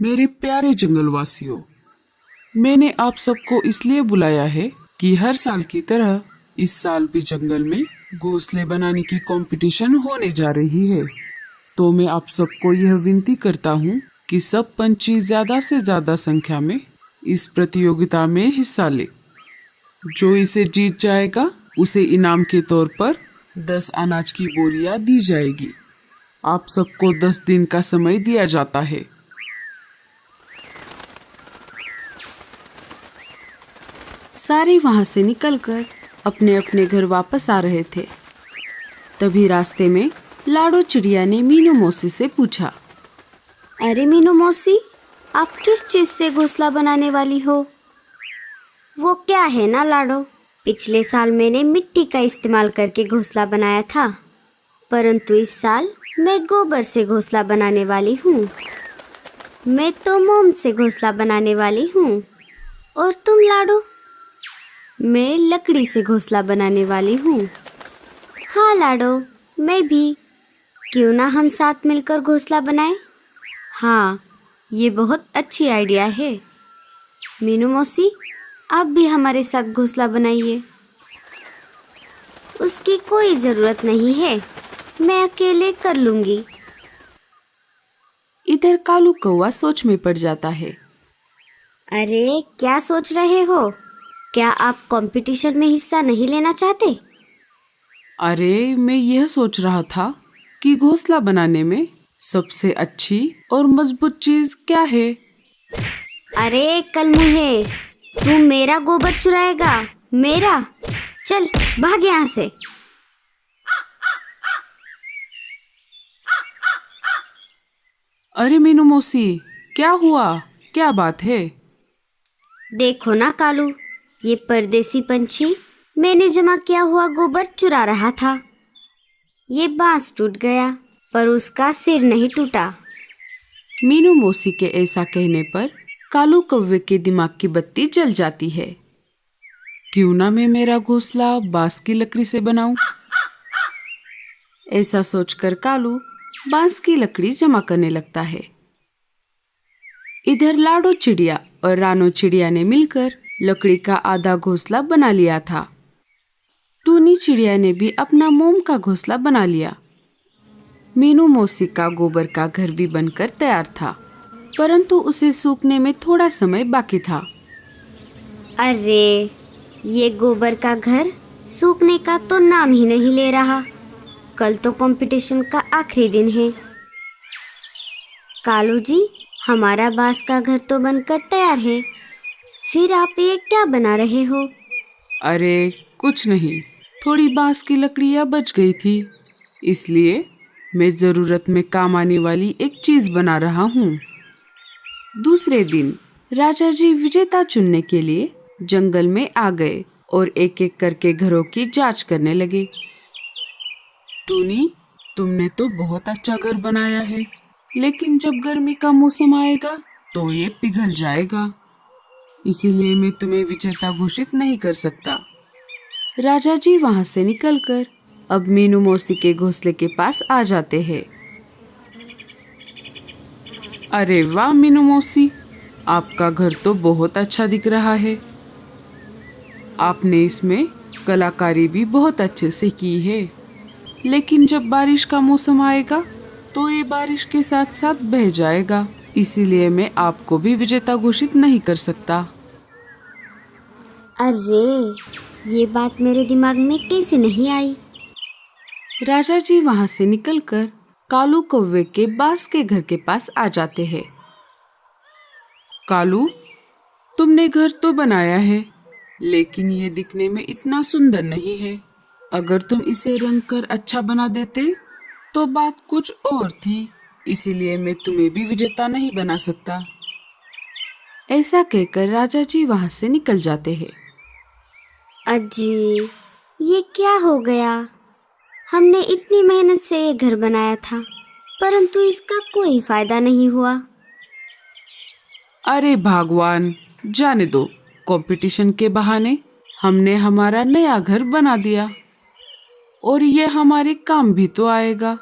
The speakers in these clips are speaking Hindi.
मेरे प्यारे जंगलवासियों, मैंने आप सबको इसलिए बुलाया है कि हर साल की तरह इस साल भी जंगल में घोंसले बनाने की कंपटीशन होने जा रही है। तो मैं आप सबको यह विनती करता हूँ कि सब पंछी ज्यादा से ज्यादा संख्या में इस प्रतियोगिता में हिस्सा ले। जो इसे जीत जाएगा उसे इनाम के तौर पर 10 अनाज की बोरियां दी जाएगी। आप सबको 10 दिन का समय दिया जाता है। सारे वहां से निकलकर अपने अपने घर वापस आ रहे थे। तभी रास्ते में लाडो चिड़िया ने मीनू मौसी से पूछा, अरे मीनू मौसी, आप किस चीज से घोंसला बनाने वाली हो? वो क्या है ना लाडो, पिछले साल मैंने मिट्टी का इस्तेमाल करके घोंसला बनाया था, परंतु इस साल मैं गोबर से घोंसला बनाने वाली हूँ। मैं तो मोम से घोंसला बनाने वाली हूँ। और तुम लाडो? मैं लकड़ी से घोंसला बनाने वाली हूँ। हाँ लाडो, मैं भी। क्यों ना हम साथ मिलकर घोंसला बनाएं? हाँ, ये बहुत अच्छी आइडिया है। मीनू मौसी, आप भी हमारे साथ घोंसला बनाइए। उसकी कोई ज़रूरत नहीं है, मैं अकेले कर लूँगी। इधर कालू कौवा सोच में पड़ जाता है। अरे क्या सोच रहे हो? क्या आप कंपटीशन में हिस्सा नहीं लेना चाहते? अरे मैं यह सोच रहा था कि घोंसला बनाने में सबसे अच्छी और मजबूत चीज क्या है। अरे कलमुहे, तू मेरा गोबर चुराएगा? मेरा? चल भाग यहाँ से। अरे मीनू मौसी, क्या हुआ? क्या बात है? देखो ना कालू, ये परदेसी पंछी मैंने जमा किया हुआ गोबर चुरा रहा था। ये बांस टूट गया पर उसका सिर नहीं टूटा। मीनू मौसी के ऐसा कहने पर कालू कौवे के दिमाग की बत्ती जल जाती है। क्यों ना मैं मेरा घोंसला बांस की लकड़ी से बनाऊं? ऐसा सोचकर कालू बांस की लकड़ी जमा करने लगता है। इधर लाडो चिड़िया और रानो चिड़िया ने मिलकर लकड़ी का आधा घोंसला बना लिया था। टूनी चिड़िया ने भी अपना मोम का घोंसला बना लिया। मीनू मौसी का गोबर का घर भी बनकर तैयार था, परंतु उसे सूखने में थोड़ा समय बाकी था। अरे, ये गोबर का घर सूखने का तो नाम ही नहीं ले रहा। कल तो कंपटीशन का आखिरी दिन है। कालू जी, हमारा बांस का घर तो बनकर तैयार है, फिर आप ये क्या बना रहे हो? अरे कुछ नहीं, थोड़ी बांस की लकड़ियां बच गई थी, इसलिए मैं जरूरत में काम आने वाली एक चीज बना रहा हूँ। दूसरे दिन राजा जी विजेता चुनने के लिए जंगल में आ गए और एक एक करके घरों की जांच करने लगे। टूनी, तुमने तो बहुत अच्छा घर बनाया है, लेकिन जब गर्मी का मौसम आएगा तो ये पिघल जाएगा, इसीलिए मैं तुम्हें विजेता घोषित नहीं कर सकता। राजा जी वहां से निकलकर अब मीनू मौसी के घोंसले के पास आ जाते हैं। अरे वाह मीनू मौसी, आपका घर तो बहुत अच्छा दिख रहा है। आपने इसमें कलाकारी भी बहुत अच्छे से की है, लेकिन जब बारिश का मौसम आएगा तो ये बारिश के साथ साथ बह जाएगा, इसीलिए मैं आपको भी विजेता घोषित नहीं कर सकता। अरे, ये बात मेरे दिमाग में कैसे नहीं आई? राजा जी वहां से निकलकर कालू कौवे के बांस के घर के पास आ जाते हैं। कालू, तुमने घर तो बनाया है, लेकिन ये दिखने में इतना सुंदर नहीं है। अगर तुम इसे रंग कर अच्छा बना देते तो बात कुछ और थी, इसीलिए मैं तुम्हें भी विजेता नहीं बना सकता। ऐसा कहकर राजा जी वहां से निकल जाते हैं। अजी, ये क्या हो गया? हमने इतनी मेहनत से ये घर बनाया था, परंतु इसका कोई फायदा नहीं हुआ। अरे भगवान, जाने दो। कंपटीशन के बहाने हमने हमारा नया घर बना दिया और ये हमारे काम भी तो आएगा।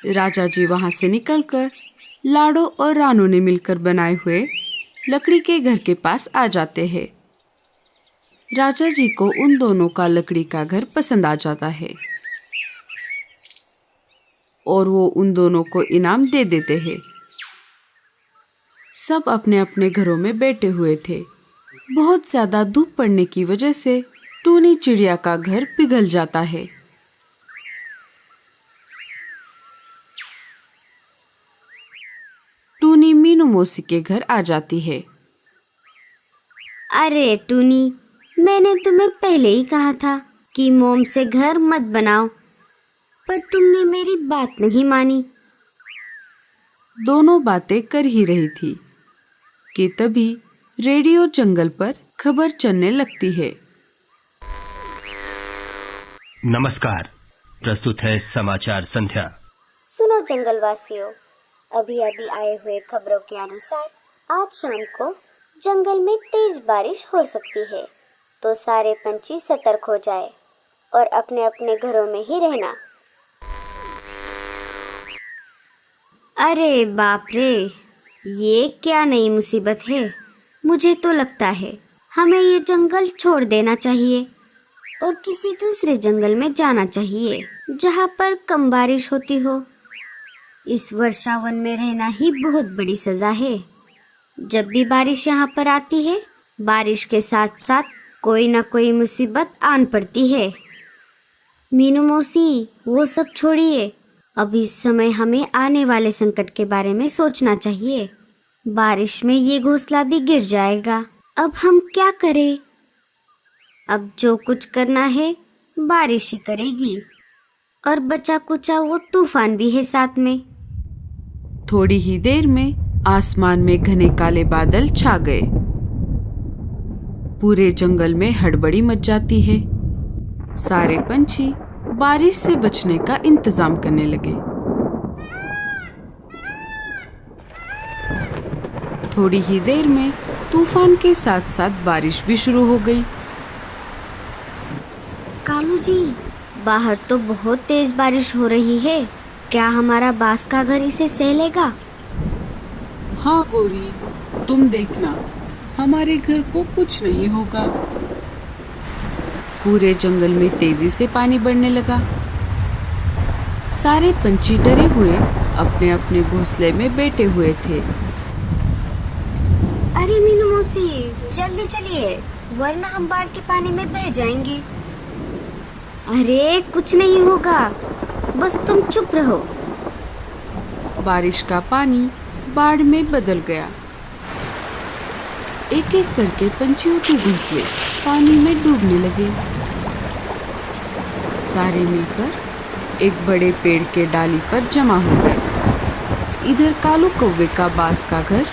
राजा जी वहां से निकलकर लाडो और रानू ने मिलकर बनाए हुए लकड़ी के घर के पास आ जाते हैं। राजा जी को उन दोनों का लकड़ी का घर पसंद आ जाता है और वो उन दोनों को इनाम दे देते हैं। सब अपने अपने घरों में बैठे हुए थे। बहुत ज्यादा धूप पड़ने की वजह से टूनी चिड़िया का घर पिघल जाता है। टूनी मीनू मौसी के घर आ जाती है। अरे टूनी, मैंने तुम्हें पहले ही कहा था कि मोम से घर मत बनाओ, पर तुमने मेरी बात नहीं मानी। दोनों बातें कर ही रही थी कि तभी रेडियो जंगल पर खबर चलने लगती है। नमस्कार, प्रस्तुत है समाचार संध्या। सुनो जंगलवासियों, अभी अभी आए हुए खबरों के अनुसार आज शाम को जंगल में तेज बारिश हो सकती है, तो सारे पंछी सतर्क हो जाए और अपने अपने घरों में ही रहना। अरे बाप रे, ये क्या नई मुसीबत है। मुझे तो लगता है हमें ये जंगल छोड़ देना चाहिए और किसी दूसरे जंगल में जाना चाहिए जहाँ पर कम बारिश होती हो। इस वर्षावन में रहना ही बहुत बड़ी सजा है। जब भी बारिश यहाँ पर आती है, बारिश के साथ साथ कोई ना कोई मुसीबत आन पड़ती है। मीनू मौसी, वो सब छोड़िए, अब इस समय हमें आने वाले संकट के बारे में सोचना चाहिए। बारिश में ये घोंसला भी गिर जाएगा। अब हम क्या करें? अब जो कुछ करना है बारिश ही करेगी, और बचा कुचा वो तूफान भी है साथ में। थोड़ी ही देर में आसमान में घने काले बादल छा गए। पूरे जंगल में हड़बड़ी मच जाती है। सारे पंछी बारिश से बचने का इंतजाम करने लगे। थोड़ी ही देर में तूफान के साथ साथ बारिश भी शुरू हो गई। कालू जी, बाहर तो बहुत तेज बारिश हो रही है। क्या हमारा बांस का घर इसे सह लेगा? हाँ गोरी, तुम देखना, हमारे घर को कुछ नहीं होगा। पूरे जंगल में तेजी से पानी बढ़ने लगा। सारे पंछी डरे हुए अपने अपने घोंसले में बैठे हुए थे। अरे मीनू मौसी, जल्दी चलिए, वरना हम बाढ़ के पानी में बह जाएंगे। अरे कुछ नहीं होगा, बस तुम चुप रहो। बारिश का पानी बाढ़ में बदल गया। एक एक करके पंछियों के घोंसले पानी में डूबने लगे। सारे मिलकर एक बड़े पेड़ के डाली पर जमा हो गए। इधर कालू कौवे का बांस का घर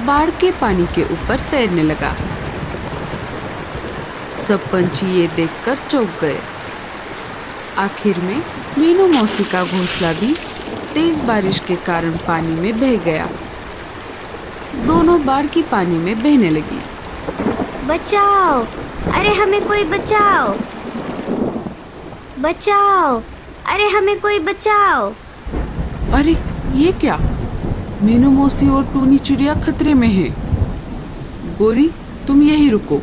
बाढ़ के पानी के ऊपर तैरने लगा। सब पंछी ये देखकर चौंक गए। आखिर में मीनू मौसी का घोंसला भी तेज बारिश के कारण पानी में बह गया। दोनों बाढ़ की पानी में बहने लगी। बचाओ! अरे हमें कोई बचाओ! बचाओ! अरे हमें कोई बचाओ! अरे ये क्या? मीनू मौसी और टूनी चिड़िया खतरे में है। गोरी, तुम यहीं रुको,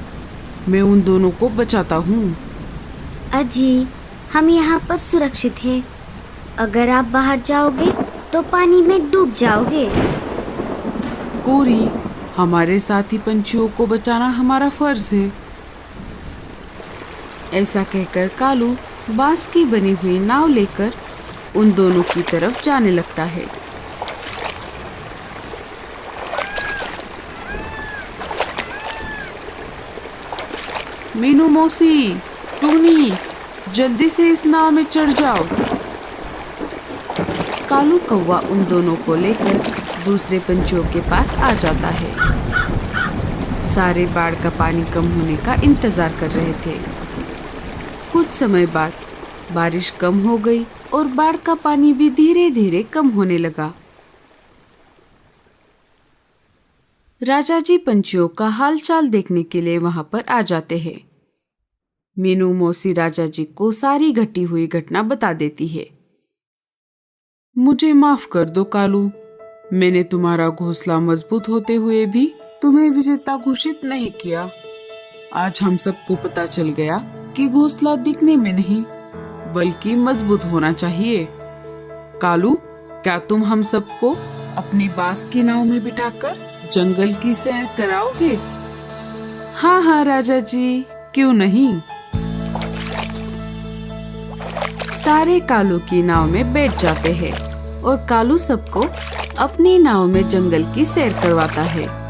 मैं उन दोनों को बचाता हूँ। अजी, हम यहाँ पर सुरक्षित हैं। अगर आप बाहर जाओगे तो पानी में डूब जाओगे। गोरी, हमारे साथी पंछियों को बचाना हमारा फर्ज है। ऐसा कहकर कालू बांस की बनी हुई नाव लेकर उन दोनों की तरफ जाने लगता है। मीनू मौसी, टूनी, जल्दी से इस नाव में चढ़ जाओ। कालू कौवा उन दोनों को लेकर दूसरे पंछियों के पास आ जाता है। सारे बाढ़ का पानी कम होने का इंतजार कर रहे थे। कुछ समय बाद बारिश कम हो गई और बाढ़ का पानी भी धीरे धीरे कम होने लगा। राजा जी पंछियों का हालचाल देखने के लिए वहां पर आ जाते हैं। मीनू मौसी राजा जी को सारी घटी हुई घटना बता देती है। मुझे माफ कर दो कालू, मैंने तुम्हारा घोंसला मजबूत होते हुए भी तुम्हें विजेता घोषित नहीं किया। आज हम सबको पता चल गया कि घोंसला दिखने में नहीं बल्कि मजबूत होना चाहिए। कालू, क्या तुम हम सबको अपनी बांस की नाव में बिठाकर जंगल की सैर कराओगे? हाँ हाँ राजा जी, क्यों नहीं। सारे कालू की नाव में बैठ जाते हैं और कालू सबको अपनी नाव में जंगल की सैर करवाता है।